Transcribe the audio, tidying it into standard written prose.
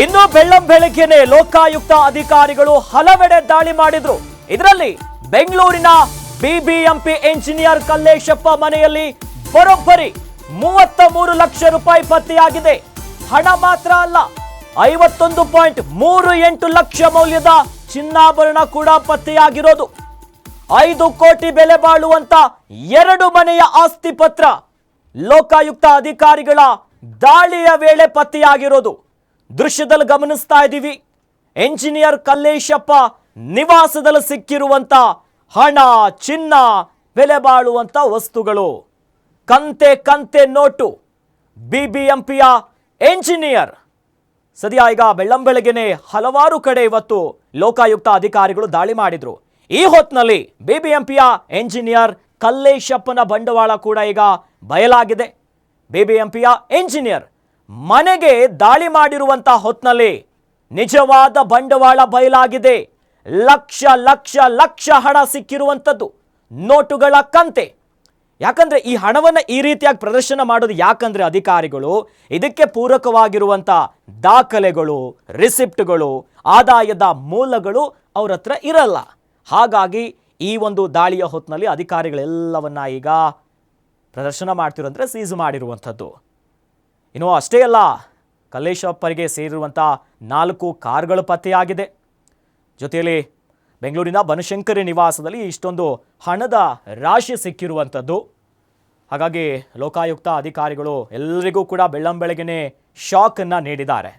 ಇನ್ನು ಬೆಳ್ಳಂಬೆಳಗ್ಗೆನೆ ಲೋಕಾಯುಕ್ತ ಅಧಿಕಾರಿಗಳು ಹಲವೆಡೆ ದಾಳಿ ಮಾಡಿದ್ರು. ಇದರಲ್ಲಿ ಬೆಂಗಳೂರಿನ ಬಿಬಿಎಂಪಿ ಎಂಜಿನಿಯರ್ ಕಲ್ಲೇಶಪ್ಪ ಮನೆಯಲ್ಲಿ ಬರೋಬ್ಬರಿ 33 ಲಕ್ಷ ರೂಪಾಯಿ ಪತ್ತೆಯಾಗಿದೆ. ಹಣ ಮಾತ್ರ ಅಲ್ಲ, 51.38 ಲಕ್ಷ ಮೌಲ್ಯದ ಚಿನ್ನಾಭರಣ ಕೂಡ ಪತ್ತೆಯಾಗಿರೋದು. 5 ಕೋಟಿ ಬೆಲೆ ಬಾಳುವಂತ 2 ಮನೆಯ ಆಸ್ತಿ ಪತ್ರ ಲೋಕಾಯುಕ್ತ ಅಧಿಕಾರಿಗಳ ದಾಳಿಯ ವೇಳೆ ಪತ್ತೆಯಾಗಿರೋದು ದೃಶ್ಯದಲ್ಲಿ ಗಮನಿಸ್ತಾ ಇದ್ದೀವಿ. ಎಂಜಿನಿಯರ್ ಕಲ್ಲೇಶಪ್ಪ ನಿವಾಸದಲ್ಲಿ ಸಿಕ್ಕಿರುವಂತ ಹಣ, ಚಿನ್ನ, ಬೆಲೆ ಬಾಳುವಂತ ವಸ್ತುಗಳು, ಕಂತೆ ಕಂತೆ ನೋಟು. ಬಿಬಿಎಂಪಿಯ ಎಂಜಿನಿಯರ್ ಸದ್ಯ ಈಗ ಬೆಳ್ಳಂಬೆಳಗ್ಗೆನೆ ಹಲವಾರು ಕಡೆ ಇವತ್ತು ಲೋಕಾಯುಕ್ತ ಅಧಿಕಾರಿಗಳು ದಾಳಿ ಮಾಡಿದ್ರು. ಈ ಹೊತ್ತಿನಲ್ಲಿ ಬಿಬಿಎಂಪಿಯ ಎಂಜಿನಿಯರ್ ಕಲ್ಲೇಶಪ್ಪನ ಬಂಡವಾಳ ಕೂಡ ಈಗ ಬಯಲಾಗಿದೆ. ಬಿಬಿಎಂಪಿಯ ಎಂಜಿನಿಯರ್ ಮನೆಗೆ ದಾಳಿ ಮಾಡಿರುವಂತಹ ಹೊತ್ತಿನಲ್ಲಿ ನಿಜವಾದ ಬಂಡವಾಳ ಬಯಲಾಗಿದೆ. ಲಕ್ಷ ಲಕ್ಷ ಲಕ್ಷ ಹಣ ಸಿಕ್ಕಿರುವಂಥದ್ದು, ನೋಟುಗಳ ಕಂತೆ. ಯಾಕಂದ್ರೆ ಈ ಹಣವನ್ನು ಈ ರೀತಿಯಾಗಿ ಪ್ರದರ್ಶನ ಮಾಡೋದು ಯಾಕಂದ್ರೆ ಅಧಿಕಾರಿಗಳು ಇದಕ್ಕೆ ಪೂರಕವಾಗಿರುವಂಥ ದಾಖಲೆಗಳು, ರಿಸಿಪ್ಟ್ಗಳು, ಆದಾಯದ ಮೂಲಗಳು ಅವ್ರ ಹತ್ರ ಇರಲ್ಲ. ಹಾಗಾಗಿ ಈ ಒಂದು ದಾಳಿಯ ಹೊತ್ತಿನಲ್ಲಿ ಅಧಿಕಾರಿಗಳೆಲ್ಲವನ್ನ ಈಗ ಪ್ರದರ್ಶನ ಮಾಡ್ತಿರೋಂದ್ರೆ ಸೀಸ್ ಮಾಡಿರುವಂಥದ್ದು. ಇನ್ನು ಅಷ್ಟೇ ಅಲ್ಲ, ಕಲ್ಲೇಶಪ್ಪರಿಗೆ ಸೇರಿರುವಂಥ 4 ಕಾರ್ಗಳು ಪತ್ತೆಯಾಗಿದೆ. ಜೊತೆಯಲ್ಲಿ ಬೆಂಗಳೂರಿನ ಬನಶಂಕರಿ ನಿವಾಸದಲ್ಲಿ ಇಷ್ಟೊಂದು ಹಣದ ರಾಶಿ ಸಿಕ್ಕಿರುವಂಥದ್ದು. ಹಾಗಾಗಿ ಲೋಕಾಯುಕ್ತ ಅಧಿಕಾರಿಗಳು ಎಲ್ಲರಿಗೂ ಕೂಡ ಬೆಳ್ಳಂಬೆಳಗ್ಗೆನೆ ಶಾಕ್ ಅನ್ನ ನೀಡಿದ್ದಾರೆ.